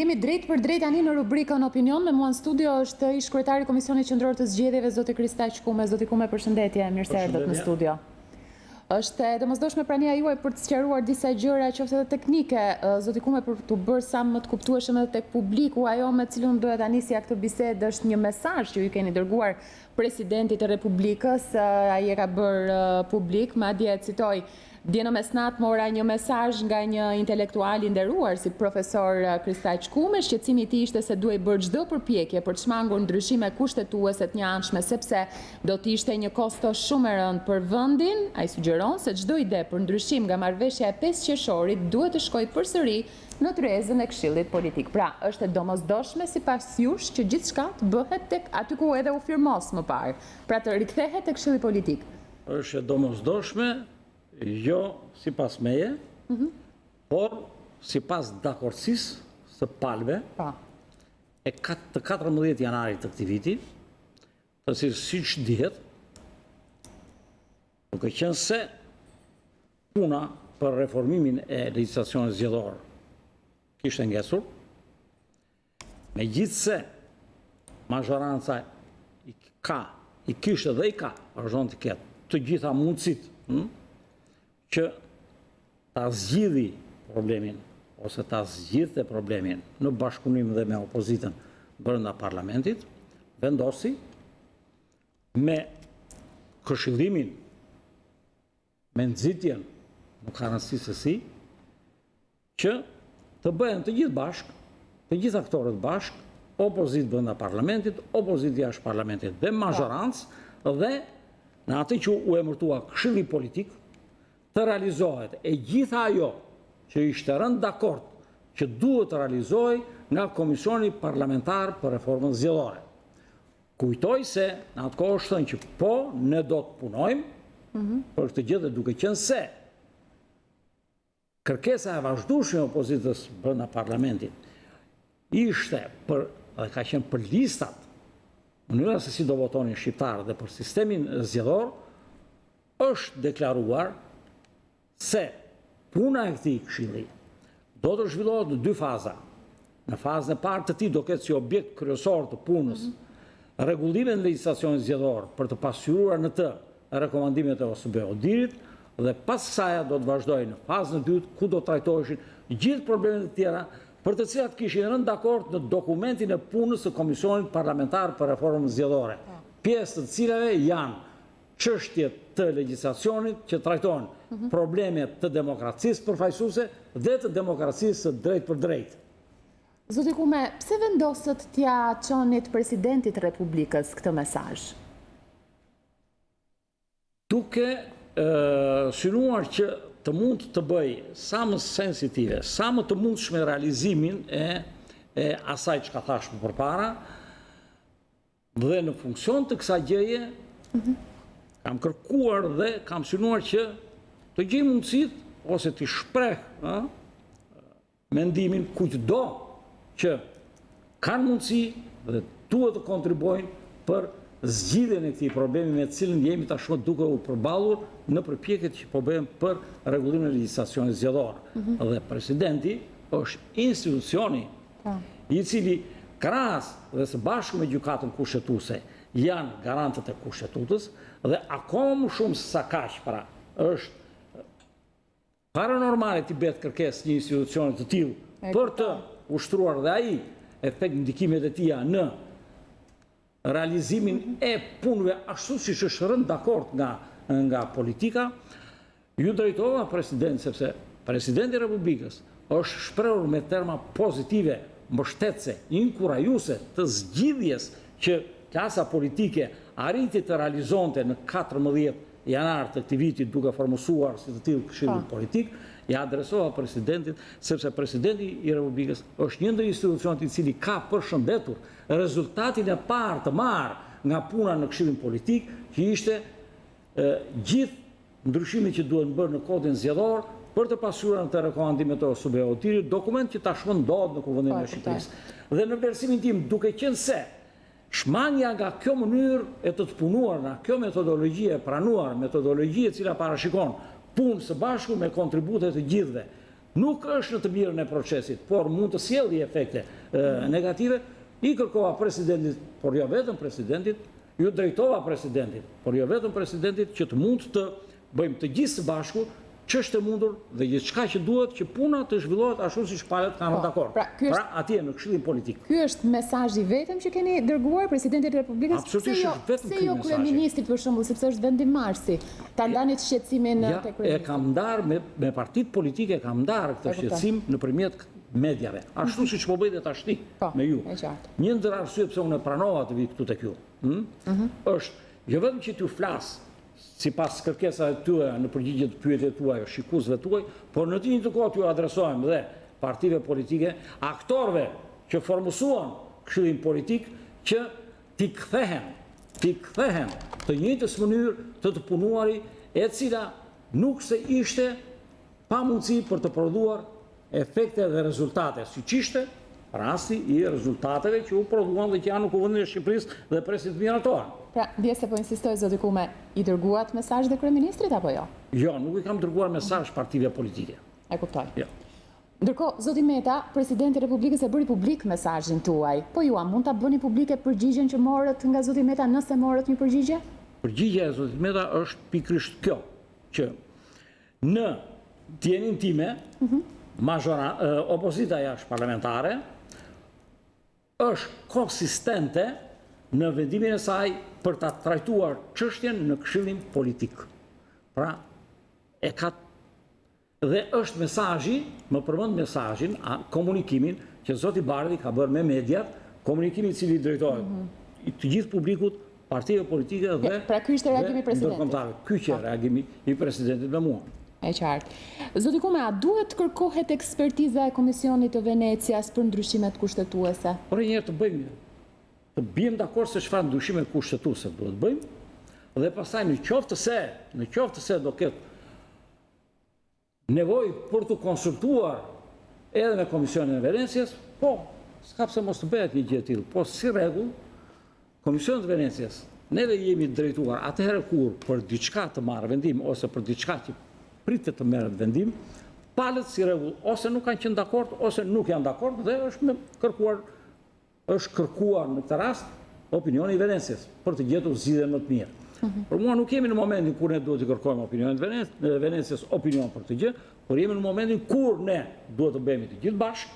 Jemi drejt për drejt tani në rubrikën opinion. Me mua në studio është ish kryetari i Komisionit Qendror të Zgjedhjeve, zoti Kristaq Kume. Zoti Kume, përshëndetje, mirë se erdhët në studio. Është e domosdoshme prania juaj për të sqaruar disa gjëra, qoftë edhe teknike, zoti Kume, për të bërë sa më të kuptueshëm edhe tek publiku. Ajo me cilën doja ta nisja këtë bisedë është një mesazh që ju keni dërguar presidentit të Republikës. Ai e ka bërë publik, madje citoj: "Dje në mesnatë mora një mesazh nga një intelektual i nderuar si profesor Kristaq Kume. Shqetësimi i tij ishte se duhej bërë çdo përpjekje për të shmangur ndryshime kushtetuese të njëanshme, sepse do të ishte një kosto shumë e rëndë për vendin." Ai sugjeron se çdo ide për ndryshim nga marrëveshja e 5 qershorit duhet të shkojë përsëri në tryezën e Këshillit Politik. Pra, është e domosdoshme sipas jush që gjithçka të bëhet tek aty ku edhe u firmos më parë, pra të rikthehet tek Këshilli Politik. Është e domosdoshme, jo si pas meje, por si pas dakordësisë së palëve e të 14 janarit të këtij viti, të cilës siç dihet, duke qenë se puna për reformimin e legjislacionit zgjedhor kishte ngesur, megjithse mazhoranca i kishte dhe i ka, vazhdon të ketë të gjitha mundësitë që ta zgjidhi problemin, ose ta zgjidhte problemin në bashkëpunim dhe me opozitën brenda parlamentit, vendosi me këshillimin, me nxitjen, nuk ka rëndësi se si, që të bëhen të gjithë bashkë, të gjithë aktorët bashkë, opozitë brenda parlamentit, opozitë jashtë parlamentit dhe mazhorancë, dhe në atë që u emërtua Këshilli Politik, të realizohet e gjitha ajo që ishte rënë dakord që duhet të realizohej nga Komisioni Parlamentar për Reformën Zgjedhore. Kujtoj se në atë kohë është thënë që po, ne do të punojmë për këtë gjë, dhe duke qenë se kërkesa e vazhdueshme e opozitës brenda parlamentit ishte dhe ka qenë për listat, mënyra se si do votonin shqiptarët dhe për sistemin zgjedhor, është deklaruar se puna e këtij këshilli do të zhvillohet në 2 faza. Në fazën e parë të tij do ketë si objekt kryesor të punës rregullimin e legjislacionit zgjedhor për të pasqyruar në të rekomandimet e OSBE-Odirit, dhe pas kësaj do të vazhdojë në fazën e dytë ku do të trajtoheshin gjithë problemet e tjera për të cilat kishin rënë dakord në dokumentin e punës së Komisionit Parlamentar për Reformën Zgjedhore, pjesë të cilave janë çështjet të legjislacionit që trajtojnë problemet të demokracisë përfaqësuese dhe të demokracisë së drejtë për drejtë. Zoti Kume, pse vendosët t'ja çonit presidentit të Republikës këtë mesazh? Duke synuar që të mund të bëj sa më sensitive, sa më të mundshme realizimin e asaj që ka thashë më përpara, dhe në funksion të kësaj gjëje, kam kërkuar dhe kam synuar që të gjej mundësit ose të shpreh mendimin kujtdo që kanë mundësi dhe duhet të kontribuojnë për zgjidhjen e këtij problemi me të cilin jemi tashmë duke u përballur në përpjekjet që po bëhen për rregullimin e legjislacionit zgjedhor. Dhe presidenti është institucioni i cili krahas dhe së bashku me gjykatën kushtetuese janë garantët e kushtetutës, dhe akoma më shumë se sa kaq, pra është paranormale t'i bëhet kërkesë një institucioni të tillë për të ushtruar dhe ai efekt ndikimet e tija në realizimin e punëve ashtu siç është rënë dakord nga politika. Ju drejtova president, sepse presidenti i Republikës është shprehur me terma pozitive, mbështetëse, inkurajuese të zgjidhjes që klasa politike arriti të realizonte në 14 janar të këtij viti duke formuar si të tillë Këshillin Politik. Ja adresova presidentit, sepse presidenti i Republikës është një ndër institucionet i cili ka përshëndetur rezultatin e parë të marrë nga puna në Këshillin Politik, që ishte gjithë ndryshimet që duhen bërë në kodin zgjedhor për të pasqyruar në të rekomandimet e OSBE-Odirit, dokument që tashmë ndodhet në Kuvendin e Shqipërisë. Dhe në vlerësimin tim, duke qenë se shmangja nga kjo mënyrë e të punuar, nga kjo metodologji e pranuar, metodologji e cila parashikon punë së bashku me kontribute të gjithëve, nuk është në të mirën e procesit, por mund të sjellë efekte negative, i kërkova presidentit, por jo vetëm presidentit, ju drejtova presidentit, por jo vetëm presidentit, që të mund të bëjmë të gjithë së bashku ç'është e mundur dhe gjithçka që duhet që puna të zhvillohet ashtu siç palët kanë dakord. Pra atje në Këshillin Politik. Ky është mesazhi vetëm që keni dërguar presidentit të Republikës? Absolutisht është vetëm ky mesazh. Se jo kryeministrit për shembull, sepse është vendimarrësi. Ta ndani shqetësimin tek kryeministri. E kam ndarë me partitë politike, kam ndarë këtë shqetësim nëpërmjet mediave. Ashtu siç po bëjë tashti me ju. Një ndër arsye pse unë pranova të vi këtu tek ju, është jo vetëm që t'ju flas sipas kërkesave tuaja në përgjigje të pyetjeve tuaja, shikuesve tuaj, por në të njëjtën kohë t'ju adresojmë dhe partive politike, aktorëve që formuan Këshillin Politik që t'i kthehen të njëjtës mënyrë të punuari, e cila nuk se ishte pa mundësi për të prodhuar efekte dhe rezultate, siç ishte rasti i rezultateve që u prodhuan dhe që janë në Kuvendin e Shqipërisë dhe presin të miratohen. Pra, dje se po insistoj, zoti Kume, i dërguat mesazh dhe kryeministrit apo jo? Jo, nuk i kam dërguar mesazh partive politike. E kuptoj. Jo. Ndërkohë, zoti Meta, presidenti i Republikës e bëri publik mesazhin tuaj. Po ju a mund ta bëni publike përgjigjen që morët nga zoti Meta nëse morët një përgjigje? Përgjigjja e zotit Meta është pikërisht kjo, që në tjenin time, opozita jashtë parlamentare është konsistente në vendimin e saj për ta trajtuar çështjen në Këshillin Politik. Pra, dhe është mesazhi, më përmend mesazhin, komunikimin që zoti Bardhi ka bërë me mediat, komunikimin i cili drejtohet të gjithë publikut, partive politike dhe pra ky ishte reagimi i presidentit. Ky që reagimi i presidentit me mua. E qartë. Zoti Kume, a duhet kërkohet ekspertiza e Komisionit të Venecias për ndryshimet kushtetuese? Por njëherë të bëjmë, të bijem dakord se çfarë ndryshime kushtetuese duhet bëjmë, dhe pastaj në qoftë se do ketë nevojë për të konsultuar edhe me Komisionin e Venecias, po, s'ka pse mos të bëhet një gjë e tillë, po si rregull, Komisioni i Venecias, neve jemi drejtuar atëherë kur për diçka të marrë vendim ose për diçka që pritet të merret vendim, palët si rregull ose nuk kanë qenë dakord ose nuk janë dakord dhe është kërkuar në këtë rast opinioni i Venecias për të gjetur zgjidhjen më të mirë. Por mua nuk jemi në momentin kur ne duhet të kërkojmë opinionin e Venecias opinion për të gjë, por jemi në momentin kur ne duhet të bëhemi të gjithë bashkë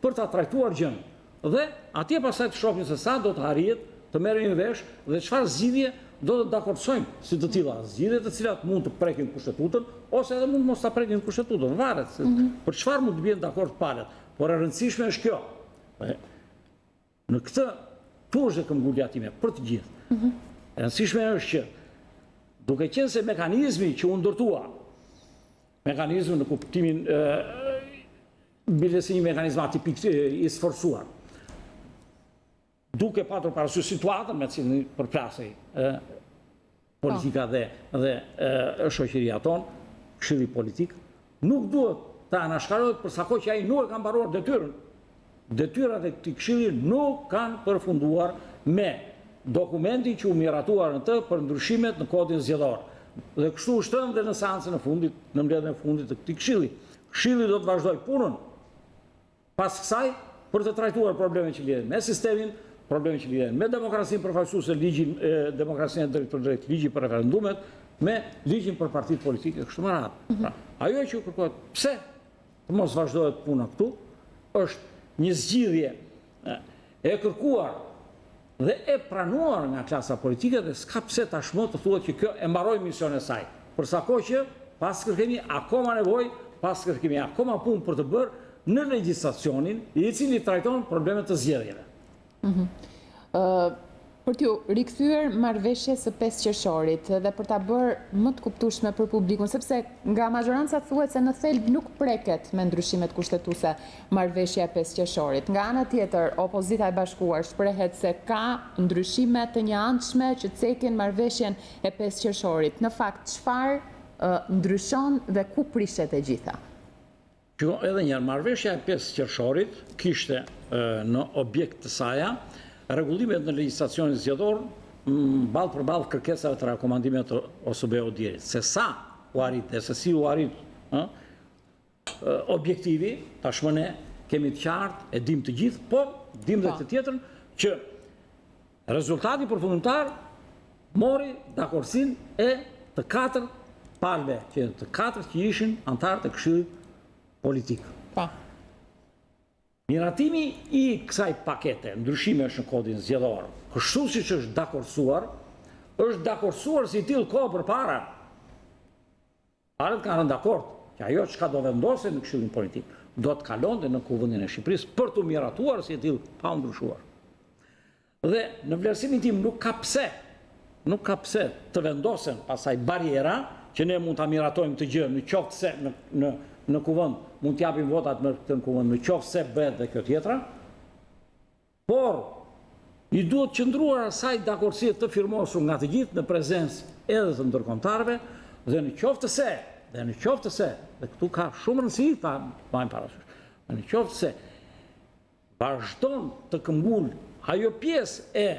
për ta trajtuar gjën. Dhe atje pastaj të shohim se sa do të arrihet të merremi vesh dhe çfarë zgjidhje do të dakordsojmë si të tilla, zgjidhje të cilat mund të prekin kushtetutën ose edhe mund mos ta prekin kushtetutën, varet se për çfarë mund të bien dakord palët. Por e rëndësishme është kjo. Në këtë turzë këmbgulja time për të gjithë. E rëndësishme është që duke qenë se mekanizmi që u ndërtua, mekanizmi në kuptimin bilesi një mekanizëm atipik i sforcuar, duke patur parasysh situatën me cilën përplasej politika dhe shoqëria tonë, Këshilli Politik, nuk duhet ta anashkarohet përsa kohë që ai nuk e ka mbaruar detyrën. Detyrat e këtij Këshilli nuk kanë përfunduar me dokumentin që u miratuar në të për ndryshimet në kodin zgjedhor. Dhe kështu u shtën dhe në seancën e fundit, në mbledhjen e fundit të këtij Këshilli. Këshilli do të vazhdojë punën pas kësaj për të trajtuar problemet që lidhen me sistemin, problemet që lidhen me demokracinë përfaqësuese, ligjin demokracinë drejt për drejt, ligjin për referendumet, me ligjin për partitë politike kështu me radhë. Pra, ajo që kërkohet pse të mos vazhdohet puna këtu, është një zgjidhje e kërkuar dhe e pranuar nga klasa politike dhe s'ka pse tashmë të thuhet që kjo e mbaroi misionin e saj. Përsa kohë që pas kërkemi akoma nevojë, pas kërkemi akoma punë për të bërë në legjislacionin i cili trajton problemet të zgjedhjeve. Për t'ju rikthyer marrëveshjes së 5 qershorit dhe për ta bërë më të kuptueshme për publikun, sepse nga majoranca thuhet se në thelb nuk preket me ndryshimet kushtetuese marrëveshja e 5 qershorit. Nga ana tjetër, opozita e bashkuar shprehet se ka ndryshime të njëanshme që cekin marrëveshjen e 5 qershorit. Në fakt, çfarë ndryshon dhe ku prishet e gjitha? Edhe një marrëveshja e 5 qershorit kishte në objekt të saja rregullimet në legjislacionin zgjedhor ballë për ballë kërkesave të rekomandimeve të OSBE-ut dierit. Se sa u arrit dhe se si u arrit objektivi, tashmë ne kemi të qartë, e dim të gjithë, po dim dhe të tjetërn që rezultati përfundimtar mori dakordsinë e të katër palëve, të katër që ishin antarë të Këshillit Politik. Miratimi i kësaj pakete, ndryshimesh në kodin zgjedhor, kështu siç është dakordsuar si tillë kohë përpara. Palët kanë rënë dakord që ajo çka do vendosen në Këshillin Politik do të kalonte në Kuvendin e Shqipërisë për të miratuar si tillë pa ndryshuar. Dhe në vlerësimin tim nuk ka pse të vendosen pasaj barjera që ne mund ta miratojmë të gjë në qoftë se në kuvend mund të japim votat në këtë kuvend në qoftë se bëhet dhe kjo tjetra, por i duhet qëndruar asaj dakordësie të firmosur nga të gjithë në prezencë edhe të ndërkombëtarëve dhe në qoftë se, dhe këtu ka shumë rëndësi ta mbajmë parasysh, në qoftë se vazhdon të këmbul ajo pjesë e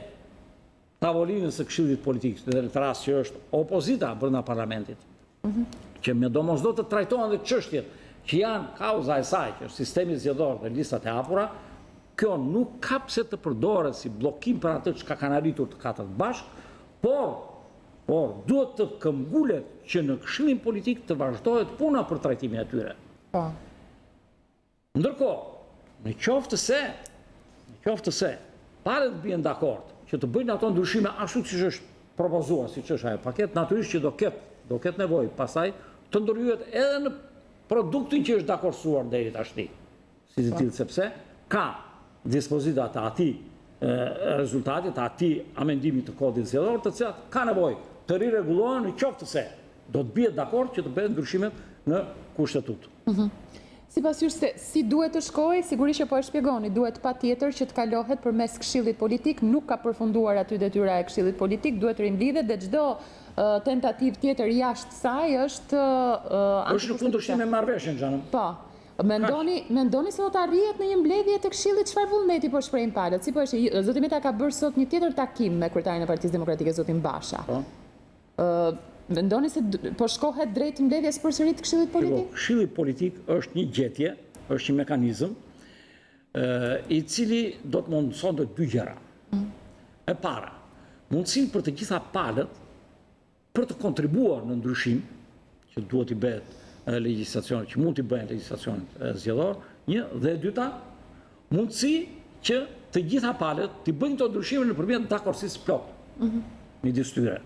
tavolinës së Këshillit Politik, në këtë rast që është opozita brenda parlamentit, që me domosdoshmë të trajtohen dhe çështjet që janë kauza e saj, që është sistemi zgjedhor dhe listat e hapura, kjo nuk ka pse të përdoret si bllokim për atë çka kanë arritur të katërt bashkë, por duhet të këmbgulet që në Këshillin Politik të vazhdohet puna për trajtimin e tyre. Ndërkohë, në qoftë se palët bien dakord që të bëjnë ato ndryshime ashtu siç është propozuar, siç është ajo paketë, natyrisht që do ketë nevojë pastaj të ndërhyet edhe në produktin që është dakordsuar deri tashti. Si të tillë sepse ka dispozita të atij rezultati, të atij amendimit të kodit zgjedhor, të cilat ka nevojë të rirregullohen në qoftë se do të bien dakord që të bëhen ndryshimet në kushtetut. Sipas jush se si duhet të shkojë, sigurisht që po e shpjegoni, duhet patjetër që të kalohet përmes Këshillit Politik, nuk ka përfunduar aty detyra e Këshillit Politik, duhet të rimblidhet dhe çdo tentativë tjetër jashtë saj është është në kundërshtim me marrëveshjen, Xhanëm. Po. Mendoni se do të arrihet në një mbledhje të Këshillit, çfarë vullneti po shprehin palët? Si po është, zoti Meta ka bërë sot një tjetër takim me kryetarin e Partisë Demokratike, zotin Basha. Mendoni se po shkohet drejt mbledhjes përsëri të Këshillit Politik? Këshilli Politik është një gjetje, është një mekanizëm i cili do të mundësonte dy gjëra. E para, mundësinë për të gjitha palët për të kontribuar në ndryshim që duhet i bëhet legjislacionit, që mund t'i bëhen legjislacionit zgjedhor, një, dhe e dyta, mundësi që të gjitha palët t'i bëjnë të ndryshime nëpërmjet dakordësisë plotë midis tyre.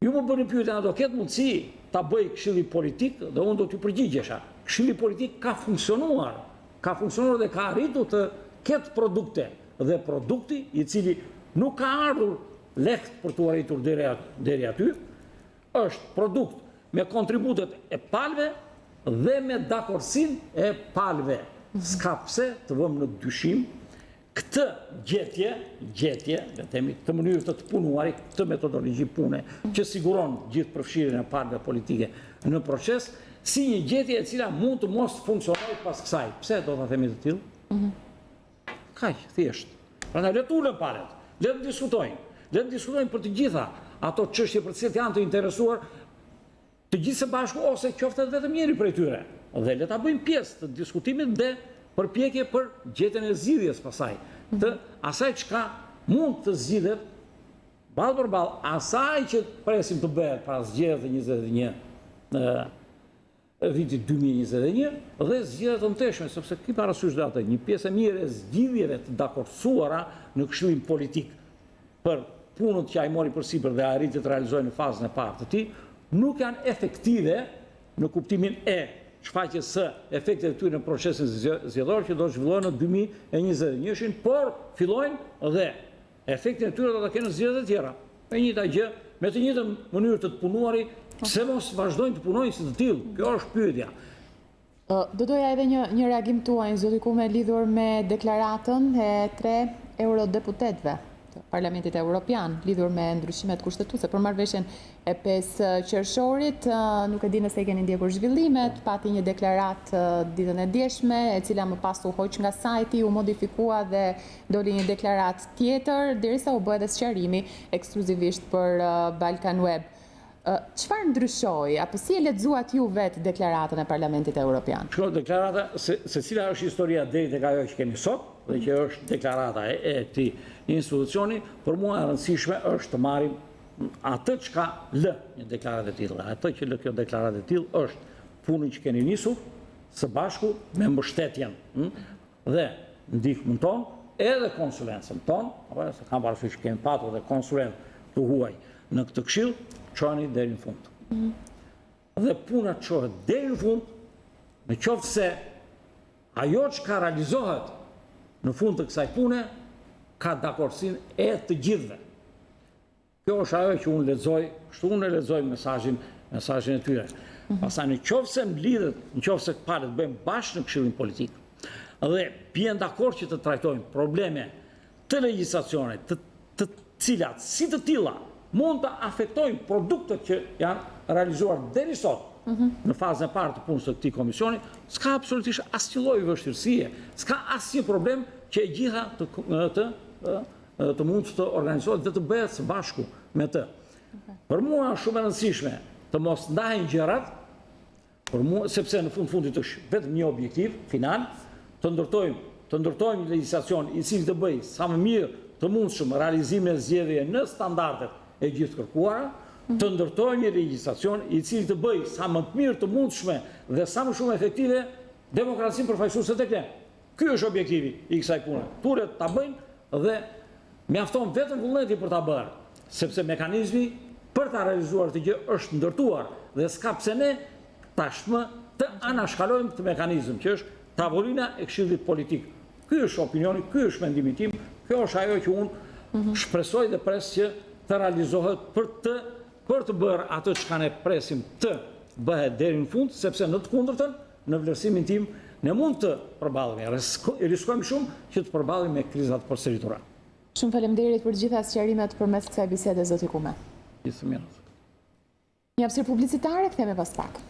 Ju më bëni pyetjen, a do ketë mundësi ta bëj Këshilli Politik dhe unë do t'ju përgjigjesha. Këshilli Politik ka funksionuar dhe ka arritur të ketë produkte dhe produkti i cili nuk ka ardhur lehtë për t'u arritur deri aty, është produkt me kontributet e palëve dhe me dakordsinë e palëve. S'ka pse të vëmë në dyshim këtë gjetje, le themi, këtë mënyrë të punuarit, këtë metodologji pune, që siguron gjithë përfshirjen e palëve politike në proces, si një gjetje e cila mund të mos funksionojë pas kësaj. Pse do ta themi të tillë? Kaq, thjesht. Prandaj le të ulën palët, le të diskutojnë për të gjitha ato çështje për të cilat janë të interesuar të gjithë së bashku ose qoftë vetëm njëri prej tyre. Dhe le ta bëjmë pjesë të diskutimit dhe përpjekje për gjetjen e zgjidhjes pasaj, të asaj çka mund të zgjidhet ballë për ballë asaj që presim të bëhet para zgjedhjeve të 21 vitit 2021 dhe zgjedhjet të mëtejshme, sepse ki parasysh dhe atë një pjesë e mirë e zgjidhjeve të dakordsuara në Këshillin Politik për punët që ai mori përsipër dhe arriti të realizojë në fazën e parë të tij, nuk janë efektive në kuptimin e shfaqjes së efektet e tyre në procesin zgjedhor që do të zhvillohen në 2021, por fillojnë dhe efektin e tyre do ta kenë në zgjedhjet e tjera. Me njëjta gjë, me të njëjtën mënyrë të punëuari, pse mos vazhdojnë të punojnë si të tillë? Kjo është pyetja. Do doja edhe një reagim tuaj, zoti Kume, lidhur me deklaratën e 3 eurodeputetëve të Parlamentit Evropian, lidhur me ndryshimet kushtetuese për marrëveshjen e 5 qershorit. Nuk e di nëse i keni ndjekur zhvillimet, pati një deklaratë ditën e djeshme, e cila më pas u hoq nga sajti, u modifikua dhe doli një deklaratë tjetër, derisa u bë edhe sqarimi ekskluzivisht për Balkan Web. Çfarë ndryshoi, apo si e lexuat ju vetë deklaratën e Parlamentit Evropian? Shko deklarata, se cila është historia deri tek ajo që kemi sot, dhe që është deklarata e këtij institucioni, për mua e rëndësishme është të marrim atë çka lë një deklaratë e tillë. Atë që lë kjo deklaratë e tillë është punën që keni nisur së bashku me mbështetjen dhe ndihmën tonë edhe konsulencën tonë, apo se kam parasysh që kemi patur dhe konsulent të huaj në këtë këshill, çoni deri në fund. Dhe puna çohet deri në fund, në qoftë se ajo që ka realizohet në fund të kësaj pune ka dakordsinë e të gjithëve. Kjo është ajo që unë lexoj, kështu unë lexoj mesazhin e tyre. Pastaj në qoftë se mblidhet, në qoftë se palët bëjmë bashkë në këshillin politik dhe bien dakord që të trajtojmë probleme të legjislacionit, të cilat si të tilla mund të afektojnë produktet që janë realizuar deri sot në fazën e parë të punës së këtij komisioni, s'ka absolutisht asnjë lloj vështirësie, s'ka asnjë problem që e gjitha të mund të organizohet dhe të bëhet së bashku me të. Për mua është shumë e rëndësishme të mos ndahen gjërat, për mua, sepse në fundit është vetëm një objektiv final, të ndërtojmë legjislacion i cili të bëjë sa më mirë të mundshëm realizimin e zgjedhjeve në standardet e gjithë kërkuara, të ndërtojmë një legjislacion i cili të bëjë sa më të mirë të mundshme dhe sa më shumë efektive demokracinë përfaqësuese tek ne. Ky është objektivi i kësaj pune. Turet ta bëjnë dhe mjafton vetëm vullneti për ta bërë, sepse mekanizmi për ta realizuar këtë gjë është ndërtuar dhe s'ka pse ne tashmë të anashkalojmë këtë mekanizëm që është tavolina e këshillit politik. Ky është opinioni, ky është mendimi tim, kjo është ajo që unë shpresoj dhe pres që të realizohet për të bërë atë që ne presim të bëhet deri në fund, sepse në të kundërtën, në vlerësimin tim, ne mund të përballemi, riskojmë shumë që të përballemi me krizat përsëritura. Shumë faleminderit për gjitha sqarimet përmes kësaj bisede, zoti Kume. Gjithë mirë. Një hapësirë publicitare, kthehemi pas pak.